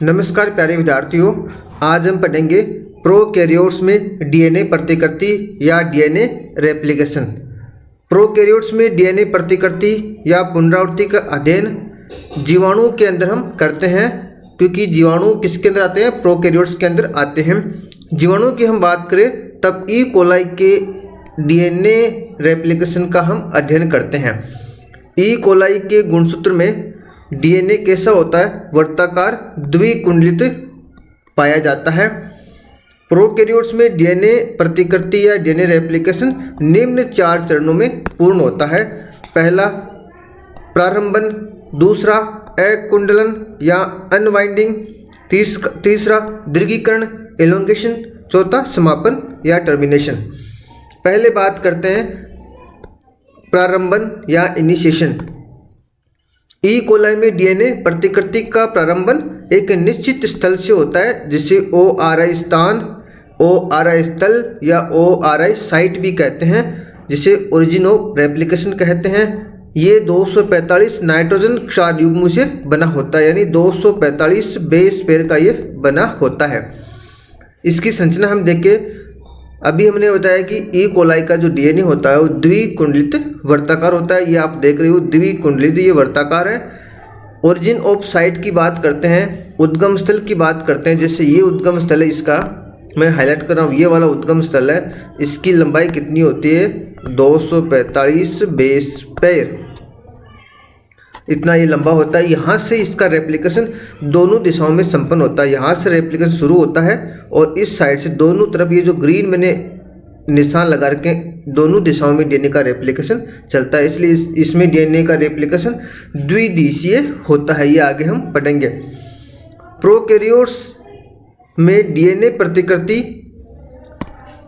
नमस्कार प्यारे विद्यार्थियों, आज हम पढ़ेंगे प्रोकैरियोट्स में डीएनए प्रतिकृति या डीएनए रेप्लिकेशन। प्रोकैरियोट्स में डीएनए प्रतिकृति या पुनरावृत्ति का अध्ययन जीवाणु के अंदर हम करते हैं, क्योंकि जीवाणु किसके अंदर आते हैं? प्रोकैरियोट्स के अंदर आते हैं। जीवाणु की हम बात करें तब ई कोलाई के डीएनए रेप्लिकेशन का हम अध्ययन करते हैं। ई कोलाई के गुणसूत्र में डीएनए कैसा होता है? वर्ताकार द्विकुंडलित पाया जाता है। प्रोकैरियोट्स में डीएनए प्रतिकृति या डीएनए रेप्लिकेशन निम्न 4 चरणों में पूर्ण होता है। पहला प्रारंभन, दूसरा अकुंडलन या अनवाइंडिंग, तीसरा दीर्घीकरण एलोंगेशन, चौथा समापन या टर्मिनेशन। पहले बात करते हैं प्रारंभन या इनिशिएशन। ई कोलाई में डीएनए प्रतिकृति का प्रारंभन एक निश्चित स्थल से होता है, जिसे ORI स्थान, ORI स्थल या ORI साइट भी कहते हैं, जिसे ओरिजिन ऑफ रेप्लिकेशन कहते हैं। ये 245 नाइट्रोजन क्षार युग्म से बना होता है, यानी 245 बेस पेयर का ये बना होता है। इसकी संरचना हम देखें, अभी हमने बताया कि ई कोलाई का जो डीएनए होता है वो द्विकुंडलित वर्ताकार होता है। ये आप देख रहे हो द्विकुंडलित, ये वर्ताकार है। ओरिजिन ऑफ साइट की बात करते हैं, उद्गम स्थल की बात करते हैं। जैसे ये उद्गम स्थल है, इसका मैं हाईलाइट कर रहा हूँ, ये वाला उद्गम स्थल है। इसकी लंबाई कितनी होती है? 245 बेस पेयर, इतना ये लंबा होता है। यहाँ से इसका रेप्लिकेशन दोनों दिशाओं में संपन्न होता है। यहाँ से रेप्लिकेशन शुरू होता है और इस साइड से दोनों तरफ ये जो ग्रीन मैंने निशान लगा रखे दोनों दिशाओं में डीएनए का रेप्लिकेशन चलता है, इसलिए इसमें डीएनए का रेप्लिकेशन द्विदिशीय होता है। ये आगे हम पढ़ेंगे। प्रोकैरियोट्स में डीएनए प्रतिकृति,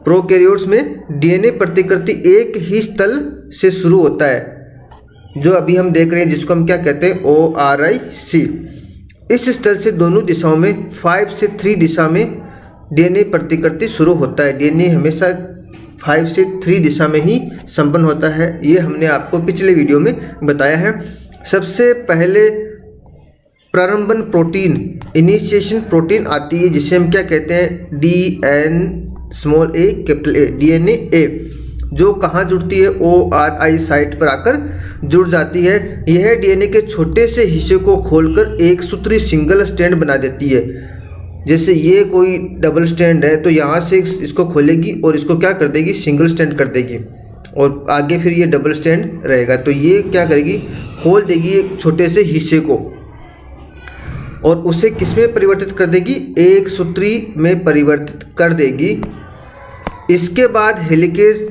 प्रोकैरियोट्स में डीएनए प्रतिकृति एक ही स्थल से शुरू होता है, जो अभी हम देख रहे हैं, जिसको हम क्या कहते हैं? ORIC। इस स्थल से दोनों दिशाओं में 5 से 3 दिशा में डीएनए प्रतिकृति शुरू होता है। डीएनए हमेशा 5 से 3 दिशा में ही संपन्न होता है। ये हमने आपको पिछले वीडियो में बताया है। सबसे पहले प्रारंभन प्रोटीन, इनिशिएशन प्रोटीन आती है, जिसे हम क्या कहते हैं? DNA, जो कहाँ जुड़ती है? ORI साइट पर आकर जुड़ जाती है। यह डीएनए के छोटे से हिस्से को खोलकर एक सूत्री सिंगल स्ट्रैंड बना देती है। जैसे ये कोई डबल स्ट्रैंड है, तो यहाँ से इसको खोलेगी और इसको क्या कर देगी? सिंगल स्ट्रैंड कर देगी, और आगे फिर ये डबल स्ट्रैंड रहेगा। तो ये क्या करेगी? खोल देगी एक छोटे से हिस्से को और उसे किस में परिवर्तित कर देगी? एक सूत्री में परिवर्तित कर देगी। इसके बाद हेलिकेज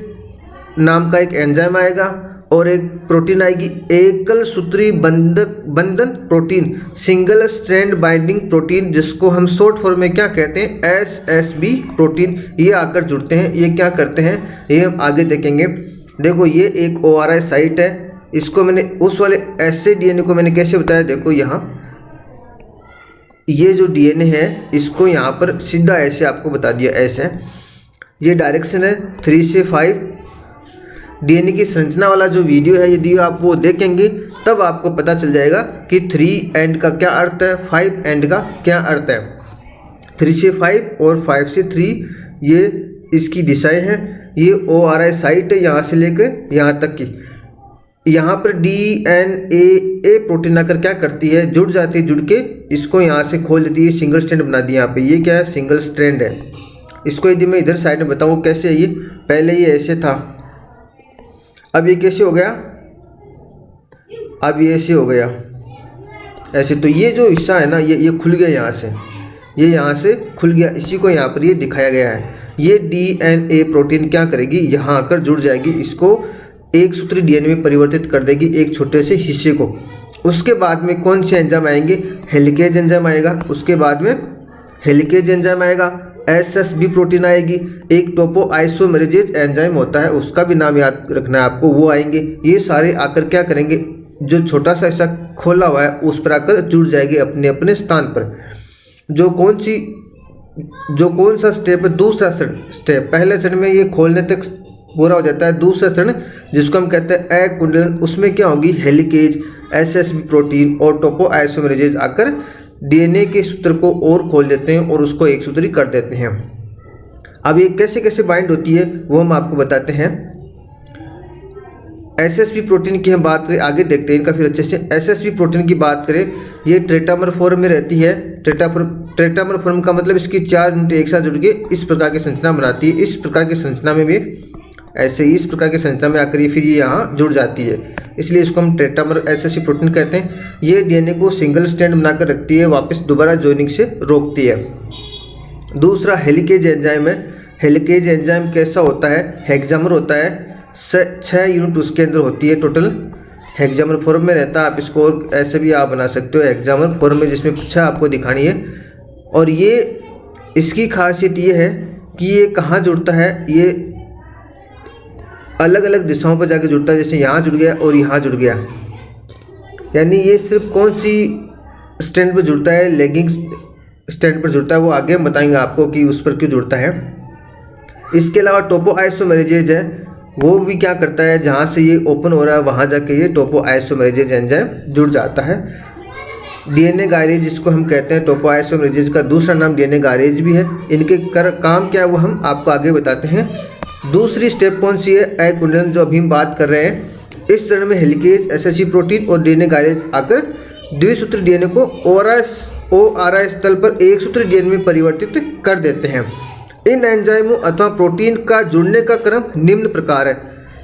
नाम का एक एंजाइम आएगा और एक प्रोटीन आएगी, एकल सूत्री बंधन protein, single strand binding protein, जिसको हम शॉर्ट फॉर्म में क्या कहते हैं? SSB protein. ये आकर जुड़ते हैं। ये क्या करते हैं? ये हम आगे देखेंगे। देखो ये एक ORI साइट है। इसको मैंने उस वाले ऐसे डीएनए को मैंने कैसे बताया? देखो यहाँ ये जो डीएनए है, इसको यहाँ पर सीधा ऐसे आपको बता दिया, ऐसे। ये डायरेक्शन है 3 से 5। डीएनए की संरचना वाला जो वीडियो है, यदि आप वो देखेंगे तब आपको पता चल जाएगा कि 3 एंड का क्या अर्थ है, 5 एंड का क्या अर्थ है। 3 से 5 और 5 से 3 ये इसकी दिशाएं हैं। ये ORI साइट है, यहाँ से लेकर यहाँ तक की। यहाँ पर DNA प्रोटीन आकर क्या करती है? जुड़ जाती है। जुड़ के इसको यहाँ से खोल देती है, सिंगल स्ट्रैंड बना दी। यहाँ पे ये क्या है? सिंगल स्ट्रैंड है। इसको यदि मैं इधर साइड में बताऊँ कैसे है, ये पहले ये ऐसे था, अब ये कैसे हो गया? अब ये ऐसे हो गया, ऐसे। तो ये जो हिस्सा है ना, ये खुल गया यहाँ से, ये यहाँ से खुल गया। इसी को यहाँ पर ये दिखाया गया है। ये DNA प्रोटीन क्या करेगी? यहाँ आकर जुड़ जाएगी, इसको एक सूत्री डीएनए में परिवर्तित कर देगी, एक छोटे से हिस्से को। उसके बाद में कौन से एंजाइम आएंगे? हेलिकेज एंजाइम आएगा। उसके बाद में हेलिकेज एंजाइम आएगा, SSB प्रोटीन आएगी, एक टोपो आइसोमेरेजेज एंजाइम होता है, उसका भी नाम याद रखना है आपको, वो आएंगे। ये सारे आकर क्या करेंगे? जो छोटा सा ऐसा खोला हुआ है उस पर आकर जुड़ जाएंगे अपने अपने स्थान पर। जो कौन सा स्टेप है? दूसरा स्टेप। पहले चरण में ये खोलने तक पूरा हो जाता है। दूसरा चरण जिसको हम कहते हैं अकुंडलन, उसमें क्या होगी? हेलिकेज, SSB प्रोटीन और टोपो आइसोमेरेजेज आकर डीएनए के सूत्र को और खोल देते हैं और उसको एक सूत्री कर देते हैं। अब ये कैसे कैसे बाइंड होती है वो हम आपको बताते हैं। एसएसपी प्रोटीन की हम बात करें, आगे देखते हैं इनका फिर अच्छे से। एसएसपी प्रोटीन की बात करें, ये टेट्रामर फॉर्म में रहती है। टेट्रामर फॉर्म का मतलब इसकी 4 यूनिट एक साथ जुड़ के इस प्रकार की संरचना बनाती है। इस प्रकार की संरचना में भी ऐसे ही इस प्रकार की संरचना में आकर फिर ये यहाँ जुड़ जाती है, इसलिए इसको हम टेट्रामर एसएसपी प्रोटीन कहते हैं। ये डीएनए को सिंगल स्ट्रैंड बनाकर रखती है, वापस दोबारा जॉइनिंग से रोकती है। दूसरा हेलिकेज एंजाइम है। हेलिकेज एंजाइम कैसा होता है? हेक्सामर होता है, 6 यूनिट उसके अंदर होती है टोटल। हेक्सामर फॉर्म में रहता है, आप इसको ऐसे भी आप बना सकते हो हेक्सामर फॉर्म में, जिसमें 6 आपको दिखानी है। और ये इसकी खासियत ये है कि ये कहाँ जुड़ता है, ये अलग अलग दिशाओं पर जाके जुड़ता है, जैसे यहाँ जुड़ गया और यहाँ जुड़ गया। यानी ये सिर्फ कौन सी स्ट्रैंड पर जुड़ता है, लेगिंग स्ट्रैंड पर जुड़ता है, वो आगे हम बताएंगे आपको कि उस पर क्यों जुड़ता है। इसके अलावा टोपोआइसोमेरेजेज है, वो भी क्या करता है, जहाँ से ये ओपन हो रहा है वहाँ जाके ये टोपोआइसोमेरेजेज एंजाइम जुड़ जाता है। डीएनए गायरेज जिसको हम कहते हैं, टोपोआइसोमेरेजेज का दूसरा नाम डीएनए गायरेज भी है। इनके काम क्या है वो हम आपको आगे बताते हैं। दूसरी स्टेप कौन सी है? अकुंडलन, जो अभी हम बात कर रहे हैं। इस चरण में हेलिकेज, एसएसपी प्रोटीन और डीएनए गायरेज आकर द्विसूत्री डीएनए को ओआरएस तल पर एक सूत्री डीएनए में परिवर्तित कर देते हैं। इन एंजाइमों अथवा प्रोटीन का जुड़ने का क्रम निम्न प्रकार है,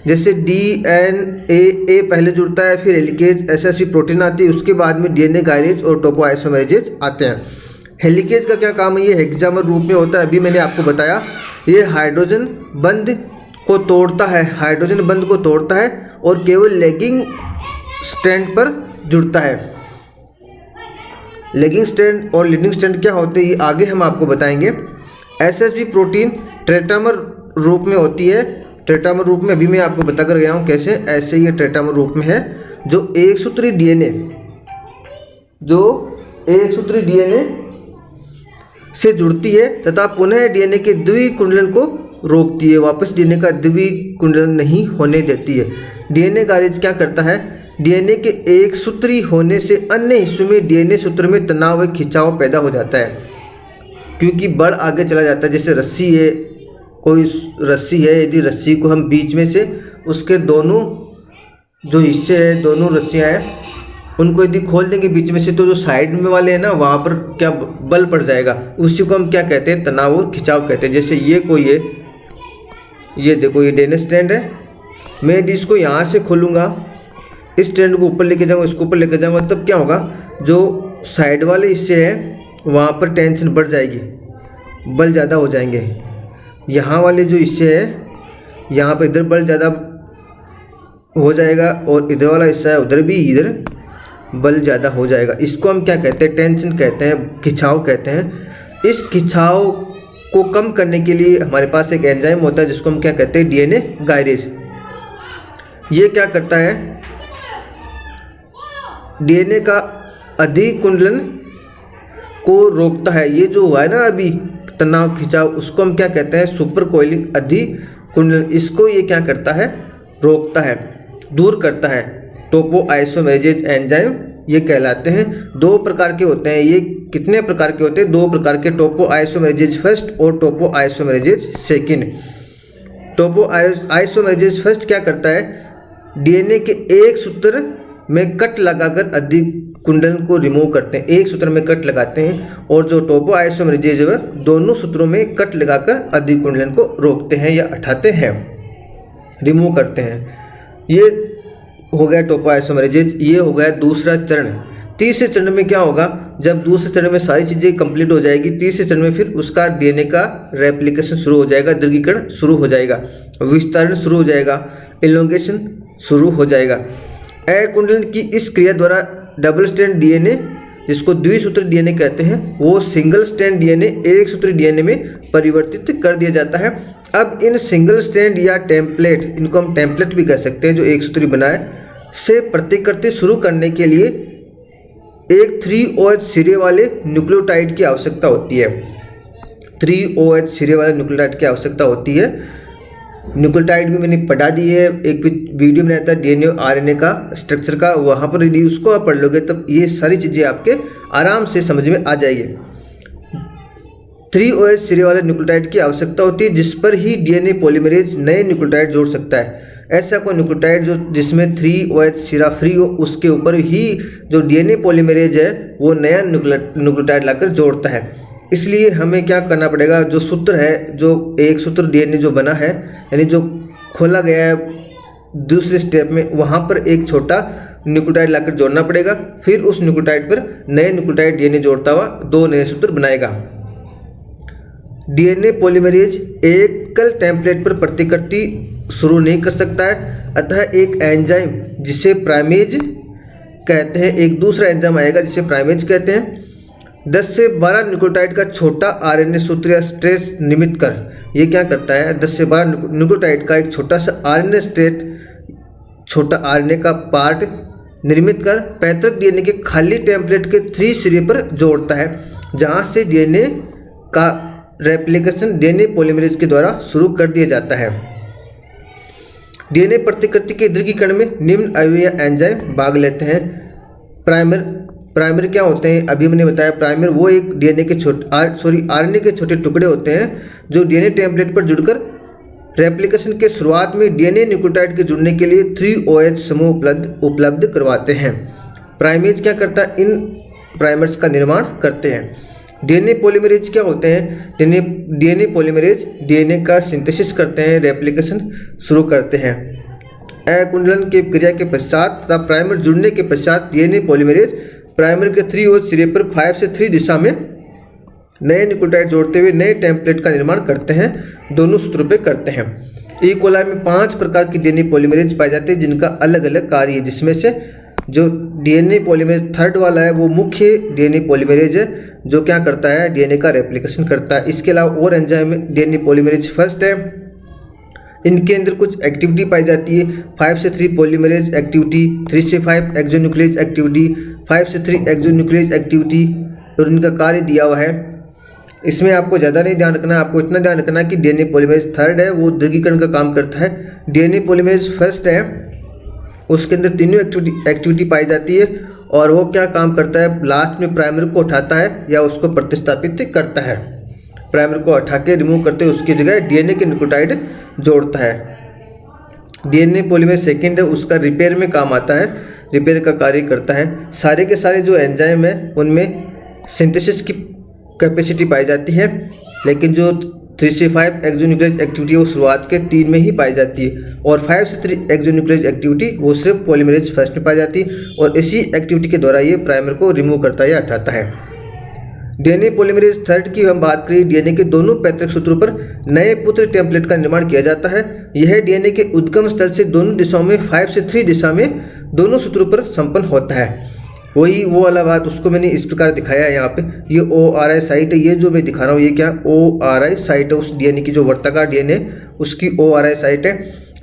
जैसे डीएनए पहले जुड़ता है, फिर हेलिकेज, एसएसपी प्रोटीन आती है, उसके बाद में डीएनए गायरेज और टोपोआइसोमेरेजेज आते हैं। हेलिकेज का क्या काम है? ये हेक्सामर रूप में होता है, अभी मैंने आपको बताया। ये हाइड्रोजन बंध को तोड़ता है, हाइड्रोजन बंध को तोड़ता है और केवल लेगिंग स्ट्रैंड पर जुड़ता है। लेगिंग स्ट्रैंड और लीडिंग स्ट्रैंड क्या होते हैं ये आगे हम आपको बताएंगे। एसएसपी प्रोटीन टेट्रामर रूप में होती है। टेट्रामर रूप में अभी मैं आपको बता कर गया हूँ कैसे, ऐसे ये टेट्रामर रूप में है, जो एक सूत्री डीएनए से जुड़ती है तथा पुनः डीएनए के द्विकुंडलन को रोकती है, वापस डीएनए का द्विकुंडलन नहीं होने देती है। डीएनए गायरेज क्या करता है? डीएनए के एक सूत्री होने से अन्य हिस्सों में डीएनए सूत्र में तनाव व खिंचाव पैदा हो जाता है, क्योंकि बल आगे चला जाता है। जैसे रस्सी है, कोई रस्सी है, यदि रस्सी को हम बीच में से उसके दोनों जो हिस्से हैं, दोनों रस्सियाँ हैं, उनको यदि खोल देंगे बीच में से, तो जो साइड में वाले हैं ना, वहाँ पर क्या बल पड़ जाएगा, उसी को हम क्या कहते हैं? तनाव और खिंचाव कहते हैं। जैसे ये कोई है, ये देखो ये डीएनए स्ट्रैंड है, मैं यदि इसको यहाँ से खोलूँगा, इस स्ट्रैंड को ऊपर लेके जाऊँगा, इसको ऊपर लेके जाऊँगा, तब क्या होगा, जो साइड वाले हिस्से हैं वहाँ पर टेंशन बढ़ जाएगी, बल ज़्यादा हो जाएंगे। यहाँ वाले जो हिस्से हैं यहाँ पर इधर बल ज़्यादा हो जाएगा और इधर वाला हिस्सा है उधर भी इधर बल ज़्यादा हो जाएगा। इसको हम क्या कहते हैं? टेंशन कहते हैं, खिंचाव कहते हैं। इस खिंचाव को कम करने के लिए हमारे पास एक एंजाइम होता है जिसको हम क्या कहते हैं? DNA gyrase. ये क्या करता है? डीएनए का अधिकुंडलन को रोकता है। ये जो हुआ है ना अभी तनाव खिंचाव, उसको हम क्या कहते हैं? सुपर कोइलिंग अधिकुंडलन। इसको ये क्या करता है? रोकता है, दूर करता है। टोपोआइसोमेरेजेज एंजाइम ये कहलाते हैं। 2 प्रकार के होते हैं। ये कितने प्रकार के होते हैं? 2 प्रकार के, टोपोआइसोमेरेजेज फर्स्ट और टोपोआइसोमेरेजेज सेकंड। टोपोआइसोमेरेजेज फर्स्ट क्या करता है? डीएनए के एक सूत्र में कट लगाकर अधिकुंडलन को रिमूव करते हैं। एक सूत्र में कट लगाते हैं, और जो टोपोआइसोमेरेजेज है दोनों सूत्रों में कट लगाकर अधिकुंडलन को रोकते हैं या हटाते हैं, रिमूव करते हैं। ये हो गया टोपोआइसोमेरेजेज। ये हो गया दूसरा चरण। तीसरे चरण में क्या होगा? जब दूसरे चरण में सारी चीज़ें कंप्लीट हो जाएगी, तीसरे चरण में फिर उसका डीएनए का रेप्लिकेशन शुरू हो जाएगा, दीर्घीकरण शुरू हो जाएगा, विस्तारण शुरू हो जाएगा, एलोंगेशन शुरू हो जाएगा। अकुंडलन की इस क्रिया द्वारा डबल स्ट्रैंड डीएनए, जिसको द्विसूत्री डीएनए कहते हैं, वो सिंगल स्ट्रैंड डीएनए एक सूत्री डीएनए में परिवर्तित कर दिया जाता है। अब इन सिंगल स्ट्रैंड या टेम्पलेट, इनको हम टेम्पलेट भी कह सकते हैं, जो एक सूत्री बनाए, से प्रतिकृति शुरू करने के लिए एक 3OH सिरे वाले न्यूक्लियोटाइड की आवश्यकता होती है। 3OH सिरे वाले न्यूक्लियोटाइड की आवश्यकता होती है। न्यूक्लियोटाइड भी मैंने पढ़ा दी है, एक वीडियो बनाया था डीएनए और आरएनए का स्ट्रक्चर का, वहाँ पर यदि उसको आप पढ़ लोगे तब ये सारी चीज़ें आपके आराम से समझ में आ जाएगी। 3OH सिरे वाले न्यूक्लियोटाइड की आवश्यकता होती है जिस पर ही डीएनए पॉलीमरेज नए न्यूक्लियोटाइड जोड़ सकता है। ऐसा कोई न्यूक्लियोटाइड जो जिसमें 3OH सिरा फ्री हो उसके ऊपर ही जो डीएनए पॉलीमरेज है वो नया न्यूक्लियोटाइड लाकर जोड़ता है। इसलिए हमें क्या करना पड़ेगा, जो सूत्र है, जो एक सूत्र डीएनए जो बना है यानी जो खोला गया है दूसरे स्टेप में, वहाँ पर एक छोटा न्यूक्लियोटाइड लाकर जोड़ना पड़ेगा। फिर उस न्यूक्लियोटाइड पर नए न्यूक्लियोटाइड डीएनए जोड़ता हुआ 2 नए सूत्र बनाएगा। डीएनए पॉलीमरेज एकल टेम्पलेट पर प्रतिकृति शुरू नहीं कर सकता है, अतः एक एंजाइम जिसे प्राइमेज कहते हैं, एक दूसरा एंजाइम आएगा जिसे प्राइमेज कहते हैं, 10 से 12 न्यूक्लियोटाइड का छोटा आरएनए सूत्र या स्ट्रेच निर्मित कर, ये क्या करता है 10 से 12 न्यूक्लियोटाइड का एक छोटा सा आरएनए स्ट्रेच, छोटा आरएनए का पार्ट निर्मित कर पैतृक डीएनए के खाली टेम्पलेट के 3 सिरे पर जोड़ता है, जहाँ से डीएनए का रेप्लिकेशन डीएनए पॉलीमरेज के द्वारा शुरू कर दिया जाता है। डीएनए प्रतिकृति के दीर्घीकरण में निम्न अवयव या एंजाइम भाग लेते हैं। प्राइमर क्या होते हैं, अभी मैंने बताया प्राइमर वो एक डीएनए के आरएनए के छोटे टुकड़े होते हैं जो डीएनए टेम्पलेट पर जुड़कर रेप्लिकेशन के शुरुआत में डीएनए न्यूक्लियोटाइड के जुड़ने के लिए 3OH समूह उपलब्ध करवाते हैं। प्राइमेज क्या करता है, इन प्राइमर्स का निर्माण करते हैं। डीएनए पॉलीमरेज क्या होते हैं, डीएनए पॉलीमरेज डीएनए का सिंथेसिस करते हैं, रेप्लिकेशन शुरू करते हैं। अकुंडलन की क्रिया के पश्चात तथा प्राइमर जुड़ने के पश्चात डीएनए पॉलीमरेज प्राइमर के 3OH सिरे पर 5 से 3 दिशा में नए न्यूक्लियोटाइड जोड़ते हुए नए टेम्पलेट का निर्माण करते हैं, दोनों सूत्रों पे करते हैं। ई कोलाई में 5 प्रकार की डीएनए पॉलीमरेज पाए जाते हैं जिनका अलग अलग कार्य है, जिसमें से जो डीएनए पॉलीमरेज 3rd वाला है वो मुख्य डीएनए पॉलीमरेज है जो क्या करता है डीएनए का रेप्लिकेशन करता है। इसके अलावा और एंजाइम डीएनए पॉलीमरेज 1st है, इनके अंदर कुछ एक्टिविटी पाई जाती है, 5 से 3 पॉलीमरेज एक्टिविटी, 3 से 5 एक्सोन्यूक्लियेज एक्टिविटी, 5 से 3 एक्सोन्यूक्लियेज एक्टिविटी, और इनका कार्य दिया हुआ है। इसमें आपको ज़्यादा नहीं ध्यान रखना, आपको इतना ध्यान रखना कि डीएनए पॉलीमरेज 3rd है वो दीर्घीकरण का काम करता है। डीएनए पॉलीमरेज 1st है उसके अंदर तीनों एक्टिविटी पाई जाती है और वो क्या काम करता है, लास्ट में प्राइमर को उठाता है या उसको प्रतिस्थापित करता है, प्राइमर को हटा के रिमूव करते हुए उसकी जगह डीएनए के न्यूक्लियोटाइड जोड़ता है। डीएनए पॉलीमरेज 2nd है उसका रिपेयर में काम आता है, रिपेयर का कार्य करता है। सारे के सारे जो एंजाइम है उनमें सिंथेसिस की कैपेसिटी पाई जाती है, लेकिन जो 3 से 5 एक्सोन्यूक्लियेज एक्टिविटी वो शुरुआत के 3 में ही पाई जाती है और 5 से 3 एक्सोन्यूक्लियेज एक्टिविटी वो सिर्फ पॉलीमरेज 1st में पाई जाती है और इसी एक्टिविटी के द्वारा ये प्राइमर को रिमूव करता है या हटाता है। डीएनए पॉलीमरेज 3rd की हम बात करें, डीएनए के दोनों पैतृक सूत्रों पर नए पुत्र टेम्पलेट का निर्माण किया जाता है। यह डीएनए के उद्गम स्थल से दोनों दिशाओं में 5 से 3 दिशा में दोनों सूत्रों पर संपन्न होता है। वही वो वाला बात उसको मैंने इस प्रकार दिखाया है यहाँ पे, ये ORI साइट है, ये जो मैं दिखा रहा हूँ ये क्या ORI साइट है, उस डीएनए की जो वर्ताकार डीएनए उसकी ORI साइट है।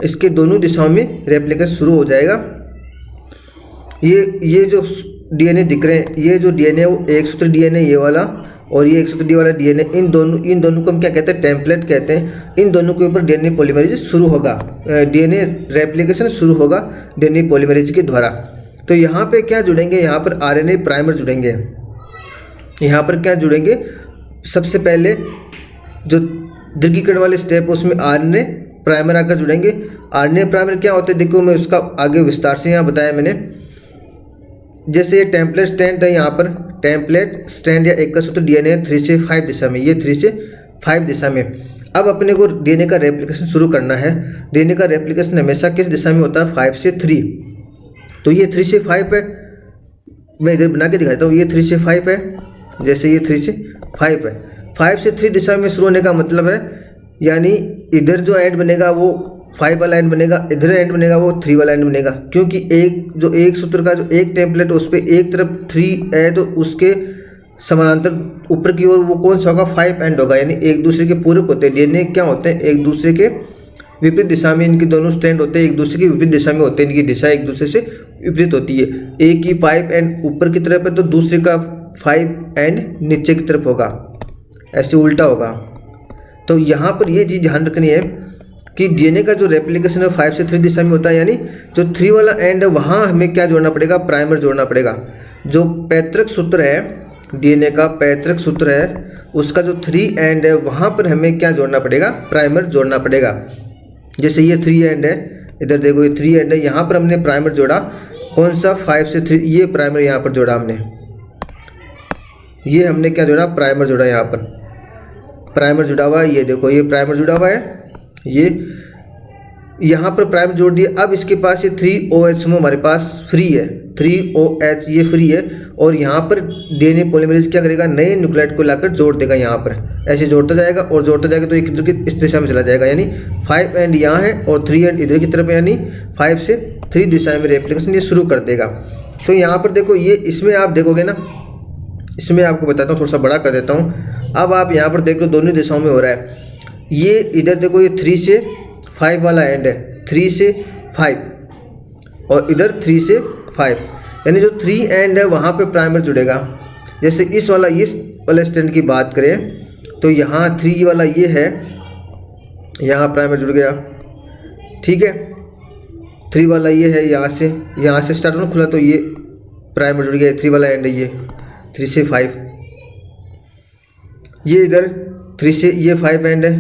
इसके दोनों दिशाओं में रेप्लिकेशन शुरू हो जाएगा। ये जो डीएनए दिख रहे हैं, ये जो डीएनए वो एक सूत्र डीएनए ये वाला और ये एक सूत्र डी वाला डीएनए, इन दोनों को हम क्या कहते हैं, टेम्पलेट कहते हैं। इन दोनों के ऊपर डीएनए पॉलीमरेज शुरू होगा, डीएनए रेप्लिकेशन शुरू होगा डीएनए पॉलीमरेज के द्वारा। तो यहाँ पे क्या जुड़ेंगे, यहाँ पर आरएनए प्राइमर जुड़ेंगे। यहाँ पर क्या जुड़ेंगे, सबसे पहले जो दीर्घीकरण वाले स्टेप उसमें आरएनए प्राइमर आकर जुड़ेंगे। आरएनए प्राइमर क्या होते हैं देखो, मैं उसका आगे विस्तार से यहाँ बताया मैंने। जैसे ये टेम्पलेट स्ट्रैंड है, यहाँ पर टेम्पलेट स्ट्रैंड या एक का सूत्र डीएनए 3 से 5 दिशा में, ये 3 से 5 दिशा में। अब अपने को डीएनए का रेप्लिकेशन शुरू करना है। डीएनए का रेप्लिकेशन हमेशा किस दिशा में होता है, 5 से 3। तो ये 3 से 5 है, मैं इधर बना के दिखाता हूँ, ये 3 से 5 है, जैसे ये 3 से 5 है। 5 से 3 दिशा में शुरू होने का मतलब है, यानी इधर जो एंड बनेगा वो 5 वाला एंड बनेगा, इधर एंड बनेगा वो 3 वाला एंड बनेगा, क्योंकि एक सूत्र का जो एक टेम्पलेट उस पर एक तरफ 3 है तो उसके समानांतर ऊपर की ओर वो कौन सा होगा, 5 एंड होगा, यानी एक दूसरे के पूरक होते हैं। डीएनए क्या होते हैं, एक दूसरे के विपरीत दिशा में इनके दोनों स्ट्रैंड होते हैं, एक दूसरे की विपरीत दिशा में होते हैं, इनकी दिशा एक दूसरे से विपरीत होती है। एक की 5 एंड ऊपर की तरफ है तो दूसरे का 5 एंड नीचे की तरफ होगा, ऐसे उल्टा होगा। तो यहाँ पर ये चीज़ ध्यान रखनी है, कि डीएनए का जो रेप्लिकेशन है 5 से 3 दिशा में होता है, यानी जो 3 वाला एंड है वहाँ हमें क्या जोड़ना पड़ेगा, प्राइमर जोड़ना पड़ेगा। जो पैतृक सूत्र है डीएनए का, पैतृक सूत्र है उसका जो 3 एंड है वहाँ पर हमें क्या जोड़ना पड़ेगा, प्राइमर जोड़ना पड़ेगा। जैसे ये 3 एंड है, इधर देखो ये 3 एंड है, यहाँ पर हमने प्राइमर जोड़ा, कौन सा 5 से 3, ये प्राइमर यहाँ पर जोड़ा हमने, ये हमने क्या जोड़ा, प्राइमर जोड़ा, यहाँ पर प्राइमर जुड़ा हुआ है, ये देखो ये प्राइमर जुड़ा हुआ है, ये यहाँ पर प्राइमर जोड़ दिया। अब इसके पास ये 3OH समूह हमारे पास फ्री है, 3OH ये फ्री है, और यहाँ पर डीएनए पॉलीमरेज क्या करेगा, नए न्यूक्लियोटाइड को लाकर जोड़ देगा, यहाँ पर ऐसे जोड़ता जाएगा और जोड़ता जाएगा तो एक इस दिशा में चला जाएगा, यानी 5 एंड यहाँ है और 3 एंड इधर की तरफ है, यानी 5 से 3 दिशा में रेप्लिकेशन ये शुरू कर देगा। तो यहाँ पर देखो ये, इसमें आप देखोगे ना, इसमें आपको बताता हूँ, थोड़ा सा बड़ा कर देता हूँ। अब आप यहाँ पर देख लो दोनों दिशाओं में हो रहा है। ये इधर देखो ये 3 से 5 वाला एंड है, 3 से 5 और इधर 3 से 5, यानी जो 3 एंड है वहाँ पे प्राइमर जुड़ेगा। जैसे इस वाला स्टैंड की बात करें तो यहाँ 3 वाला ये है, यहाँ प्राइमर जुड़ गया, ठीक है। 3 वाला ये है, यहाँ से स्टार्ट होना खुला तो ये प्राइमर जुड़ गया, 3 वाला एंड है ये 3 से 5। ये इधर 3 से ये 5 एंड है,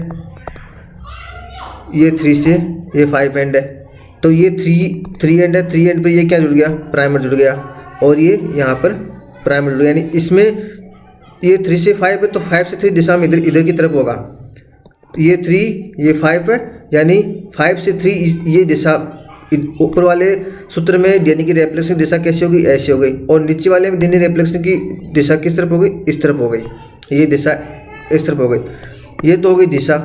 ये 3 से ये 5 एंड है, तो ये 3 एंड है, 3 एंड पे ये क्या जुड़ गया, प्राइमर जुड़ गया, और ये यहाँ पर प्राइमर जुड़ गया, यानी इसमें ये 3 से 5 है तो 5 से 3 दिशा में इधर की तरफ होगा। ये 3 ये 5 है, यानी 5 से 3 ये दिशा, ऊपर वाले सूत्र में डीएनए की रेप्लिकेशन दिशा कैसी होगी, ऐसी हो गई, और नीचे वाले में डीएनए रेप्लिकेशन की दिशा किस तरफ हो गई, इस तरफ हो गई, ये दिशा इस तरफ हो गई, ये तो हो गई दिशा।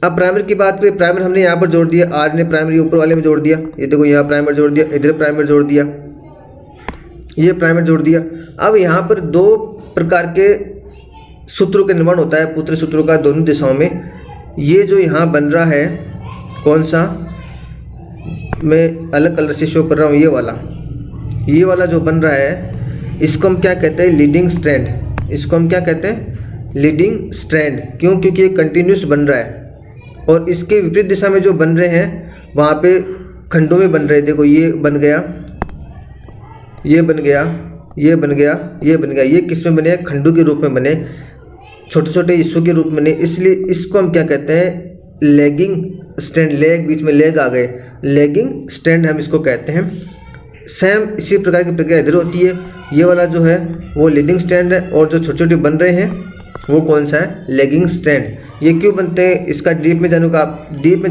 अब प्राइमर की बात करें, प्राइमर हमने यहाँ पर जोड़ दिया, आरएनए प्राइमर ये ऊपर वाले में जोड़ दिया, ये देखो यहाँ प्राइमर जोड़ दिया, इधर प्राइमर जोड़ दिया, ये प्राइमर जोड़ दिया। अब यहाँ पर 2 प्रकार के सूत्रों का निर्माण होता है, पुत्र सूत्रों का, दोनों दिशाओं में। ये जो यहाँ बन रहा है, कौन सा, मैं अलग कलर से शो कर रहा हूँ, ये वाला जो बन रहा है, इसको हम क्या कहते हैं, लीडिंग स्ट्रैंड। इसको हम क्या कहते हैं, लीडिंग स्ट्रैंड। क्यों, क्योंकि ये कंटिन्यूस बन रहा है, और इसके विपरीत दिशा में जो बन रहे हैं वहाँ पे खंडों में बन रहे हैं। देखो ये बन गया, ये बन गया, ये बन गया, ये बन गया, ये किस में बने, खंडों के रूप में बने, छोटे छोटे हिस्सों के रूप में बने, इसलिए इसको हम क्या कहते हैं, लैगिंग स्ट्रैंड। लेग, बीच में लेग आ गए, लैगिंग स्ट्रैंड हम इसको कहते हैं। सेम इसी प्रकार की प्रक्रिया इधर होती है। ये वाला जो है वो लीडिंग स्ट्रैंड है, और जो छोटे छोटे बन रहे हैं वो कौन सा है, लैगिंग स्ट्रैंड। ये क्यों बनते हैं, इसका डीप में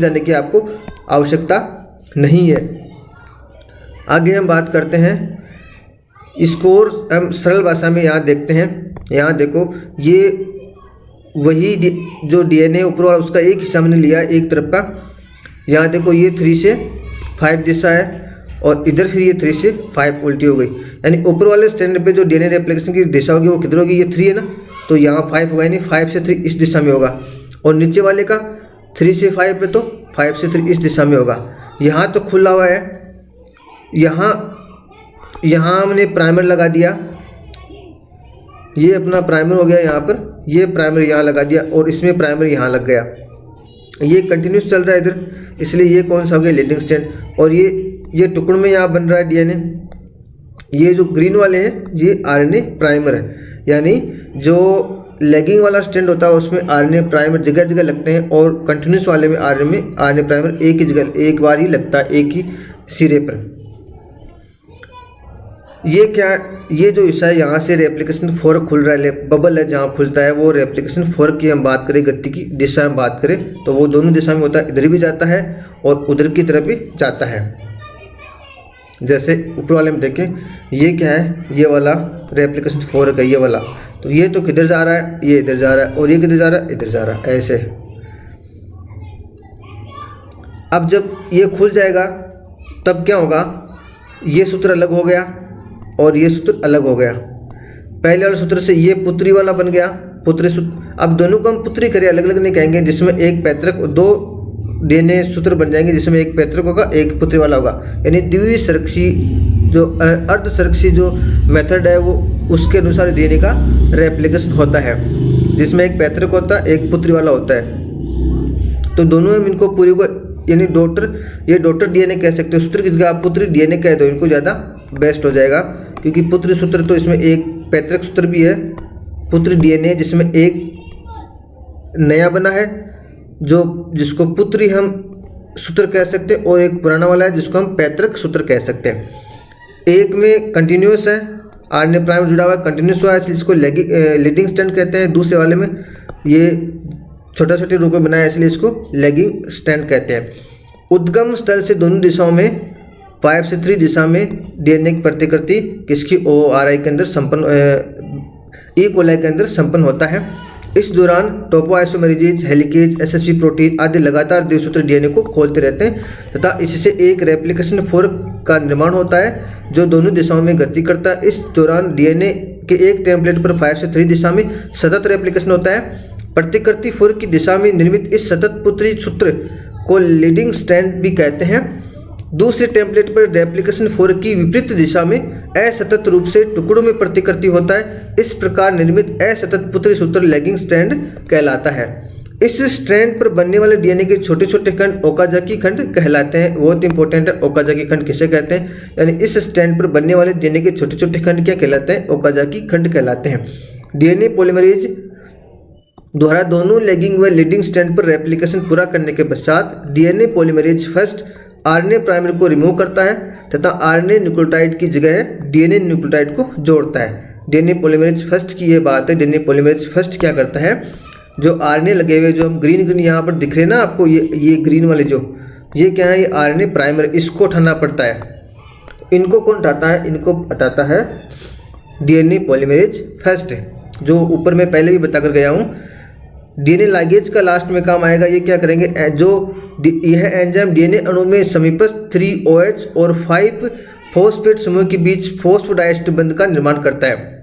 जाने की आपको आवश्यकता नहीं है। आगे हम बात करते हैं, स्कोर हम सरल भाषा में यहाँ देखते हैं। यहाँ देखो ये वही जो डीएनए ऊपर वाला उसका एक हिस्सा मैंने लिया, एक तरफ का। यहाँ देखो ये 3 से 5 दिशा है, और इधर फिर ये 3 से 5 उल्टी हो गई, यानी ऊपर वाले स्टैंड पे जो डीएनए रेप्लिकेशन की दिशा होगी वो किधर होगी, ये 3 है ना, तो यहाँ 5 होगा, यानी 5 से 3 इस दिशा में होगा, और नीचे वाले का 3 से 5 पे तो 5 से 3 इस दिशा में होगा। यहाँ तो खुला हुआ है, यहाँ हमने प्राइमर लगा दिया, ये अपना प्राइमर हो गया, यहाँ पर ये प्राइमर यहाँ लगा दिया, और इसमें प्राइमर यहाँ लग गया, ये कंटिन्यूस चल रहा है इधर, इसलिए ये कौन सा हो गया, लीडिंग स्ट्रैंड। और ये टुकड़ में यहाँ बन रहा है डीएनए। ये जो ग्रीन वाले हैं ये आरएनए प्राइमर है, यानी जो लैगिंग वाला स्ट्रैंड होता है उसमें आरएनए प्राइमर जगह जगह लगते हैं, और कंटिन्यूस वाले में आरएनए प्राइमर एक ही जगह, एक बार ही लगता है, एक ही सिरे पर। ये क्या, ये जो हिस्सा है यहाँ से रेप्लिकेशन फोर्क खुल रहा है, बबल है जहाँ खुलता है, वो रेप्लिकेशन फोर्क की हम बात करें, गति की दिशा में बात करें तो वो दोनों दिशा में होता है, इधर भी जाता है और उधर की तरफ भी जाता है। जैसे ऊपर वाले में देखें, ये क्या है, ये वाला रेप्लिकेशन फोर्क है, ये वाला, तो ये तो किधर जा रहा है, ये इधर जा रहा है, और ये किधर जा रहा है, इधर जा रहा है, ऐसे। अब जब ये खुल जाएगा तब क्या होगा, ये सूत्र अलग हो गया और ये सूत्र अलग हो गया। पहले वाले सूत्र से ये पुत्री वाला बन गया, पुत्री सूत्र। अब दोनों को हम पुत्री करें, अलग अलग नहीं कहेंगे, जिसमें एक पैतृक, 2 डीएनए सूत्र बन जाएंगे, जिसमें एक पैतृक होगा, एक पुत्री वाला होगा, यानी द्विसरक्षी जो अर्धसरक्षी जो मेथड है वो उसके अनुसार डीएनए का रेप्लिकेशन होता है, जिसमें एक पैतृक होता है, एक पुत्री वाला होता है। तो दोनों हम इनको पूरी को यानी डॉटर, ये डॉटर डीएनए कह सकते हो। सूत्र की जगह आप पुत्री डीएनए कह दो, इनको ज़्यादा बेस्ट हो जाएगा, क्योंकि पुत्री सूत्र तो इसमें एक पैतृक सूत्र भी है, पुत्री डीएनए, जिसमें एक नया बना है जो जिसको पुत्री हम सूत्र कह सकते हैं, और एक पुराना वाला है जिसको हम पैतृक सूत्र कह सकते हैं। एक में कंटिन्यूस है, आरएनए प्राइमर जुड़ा हुआ है, कंटिन्यूस हुआ है, इसलिए इसको लीडिंग स्ट्रैंड कहते हैं। दूसरे वाले में ये छोटा छोटे रूप में बनाया है, इसलिए इसको लैगिंग स्ट्रैंड कहते हैं। उद्गम स्थल से दोनों दिशाओं में 5 से 3 दिशा में डीएनए की प्रतिकृति किसकी ORI के अंदर ई कोलाई के अंदर संपन्न होता है। इस दौरान टोपोआइसोमेरेजेज, हेलिकेज, SSP प्रोटीन आदि लगातार द्विसूत्री डीएनए को खोलते रहते हैं तथा इससे एक रेप्लिकेशन फोर्क का निर्माण होता है जो दोनों दिशाओं में गति करता है। इस दौरान डीएनए के एक टेम्पलेट पर 5 से 3 दिशा में सतत रेप्लिकेशन होता है। प्रतिकृति फोर्क की दिशा में निर्मित इस सतत पुत्री सूत्र को लीडिंग स्ट्रैंड भी कहते हैं। दूसरे टेम्पलेट पर रेप्लिकेशन फोर्क की विपरीत दिशा में असतत रूप से टुकड़ों में प्रतिकृति होता है। इस प्रकार निर्मित असतत पुत्री सूत्र लैगिंग स्ट्रैंड कहलाता है। इस स्ट्रैंड पर बनने वाले डीएनए के छोटे छोटे खंड ओकाजाकी खंड कहलाते हैं। बहुत इंपॉर्टेंट है, ओकाजाकी खंड किसे कहते हैं, यानी इस स्ट्रैंड पर बनने वाले डीएनए के छोटे छोटे खंड क्या कहलाते हैं, ओकाजाकी खंड कहलाते हैं। डीएनए पॉलीमरेज द्वारा दोनों लैगिंग व लीडिंग स्ट्रैंड पर रेप्लिकेशन पूरा करने के पश्चात DNA polymerase first RNA primer को रिमूव करता है तथा आरएनए न्यूक्लियोटाइड की जगह डीएनए न्यूक्लियोटाइड को जोड़ता है। डीएनए पॉलीमरेज फर्स्ट की ये बात है। डीएनए पॉलीमरेज फर्स्ट क्या करता है, जो आरएनए लगे हुए जो हम ग्रीन यहाँ पर दिख रहे हैं ना आपको, ये ग्रीन वाले जो ये क्या है, ये आरएनए प्राइमर, इसको उठाना पड़ता है। इनको कौन उठाता है, इनको हटाता है डीएनए पॉलीमरेज फर्स्ट, जो ऊपर मैं पहले भी बता कर गया हूँ। डीएनए लाइगेज का लास्ट में काम आएगा। ये क्या करेंगे, जो यह एंजाइम डीएनए अणु में समीपस्थ 3OH और 5 फॉस्फेट समूह के बीच फॉस्फोडाइएस्टर बंध का निर्माण करता है।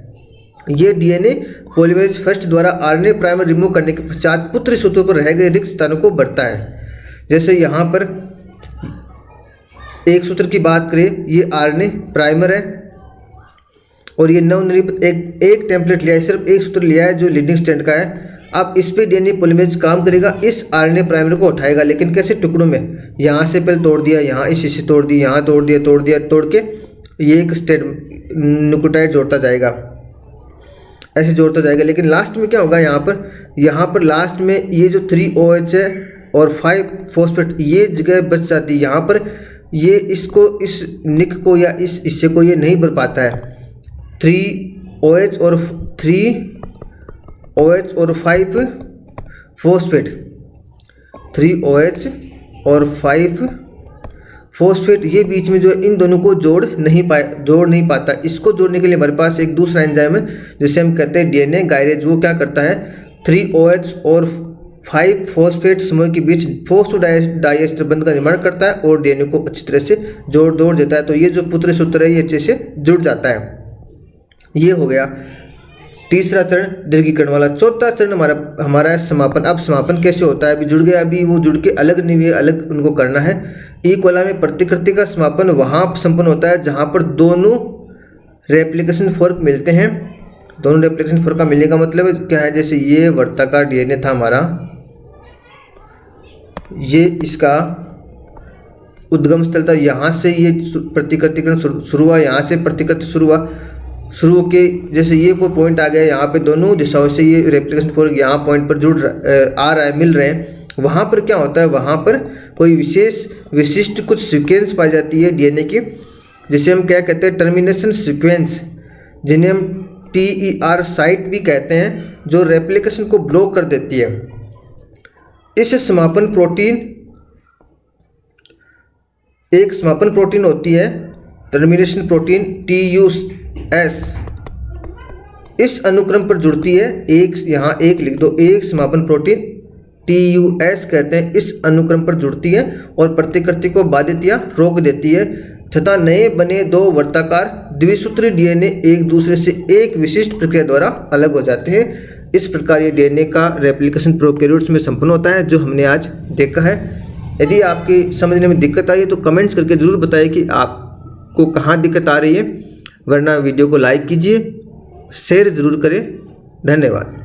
ये डीएनए पॉलीमरेज फर्स्ट द्वारा आरएनए प्राइमर रिमूव करने के पश्चात पुत्री सूत्रों पर रह गए रिक्त स्थानों को भरता है। जैसे यहाँ पर एक सूत्र की बात करें, ये आरएनए प्राइमर है और ये नवनिर्मित एक टेम्पलेट लिया है, सिर्फ एक सूत्र लिया है जो लीडिंग स्ट्रैंड का है। अब इस पे डीएनए पॉलीमरेज काम करेगा, इस आरएनए प्राइमर को उठाएगा, लेकिन कैसे, टुकड़ों में। यहाँ से पहले तोड़ दिया, यहाँ इसी तोड़ दी, यहाँ तोड़ दिया, तोड़ के ये एक स्टेट न्यूक्लियोटाइड जोड़ता जाएगा, ऐसे जोड़ता जाएगा। लेकिन लास्ट में क्या होगा, यहाँ पर लास्ट में ये जो 3OH है और 5 फॉस्फेट ये जगह बच जाती है। यहाँ पर ये इसको, इस निक को या इस हिस्से को ये नहीं भर पाता है। 3OH और 5 फॉस्फेट, 3OH और 5 फॉस्फेट, ये बीच में जो इन दोनों को जोड़ नहीं पाता। इसको जोड़ने के लिए हमारे पास एक दूसरा एंजाइम है जिसे हम कहते हैं डीएनए गायरेज। वो क्या करता है, 3OH और 5 फॉस्फेट समूह के बीच फॉस्फोडाइएस्टर बंध का निर्माण करता है और डीएनए को अच्छी तरह से जोड़ देता है। तो ये जो पुत्री सूत्र है ये अच्छे से जुड़ जाता है। ये हो गया तीसरा चरण, दीर्घीकरण वाला। चौथा चरण हमारा है समापन। अब समापन कैसे होता है, अभी जुड़ गया, अभी वो जुड़ के अलग नहीं हुए, अलग उनको करना है। ई कोलाई में प्रतिकृति का समापन वहाँ संपन्न होता है जहाँ पर दोनों रेप्लिकेशन फोर्क मिलते हैं। दोनों रेप्लिकेशन फोर्क का मिलने का मतलब क्या है, जैसे ये वर्ताकार डीएनए था हमारा, ये इसका उद्गम स्थल था, यहाँ से ये प्रतिकृतिकरण शुरू हुआ, यहाँ से प्रतिकृति शुरू के जैसे ये कोई पॉइंट आ गया, यहाँ पे दोनों दिशाओं से ये रेप्लिकेशन फोर्क यहाँ पॉइंट पर आ रहा है, मिल रहे हैं। वहाँ पर क्या होता है, वहाँ पर कोई विशिष्ट कुछ सीक्वेंस पाई जाती है डीएनए की, जिसे हम क्या कहते हैं, टर्मिनेशन सीक्वेंस, जिन्हें हम TER साइट भी कहते हैं, जो रेप्लिकेशन को ब्लॉक कर देती है। इस समापन प्रोटीन, एक समापन प्रोटीन होती है टर्मिनेशन प्रोटीन TUS, इस अनुक्रम पर जुड़ती है। यहाँ एक लिख दो, एक समापन प्रोटीन TUS कहते हैं, इस अनुक्रम पर जुड़ती है और प्रतिकृति को बाधित या रोक देती है तथा नए बने दो वर्ताकार द्विसूत्री डीएनए एक दूसरे से एक विशिष्ट प्रक्रिया द्वारा अलग हो जाते हैं। इस प्रकार ये डीएनए का रेप्लिकेशन प्रोकैरियोट्स में संपन्न होता है, जो हमने आज देखा है। यदि आपकी समझने में दिक्कत आई है तो कमेंट्स करके ज़रूर बताइए कि आपको कहाँ दिक्कत आ रही है, वरना वीडियो को लाइक कीजिए, शेयर ज़रूर करें। धन्यवाद।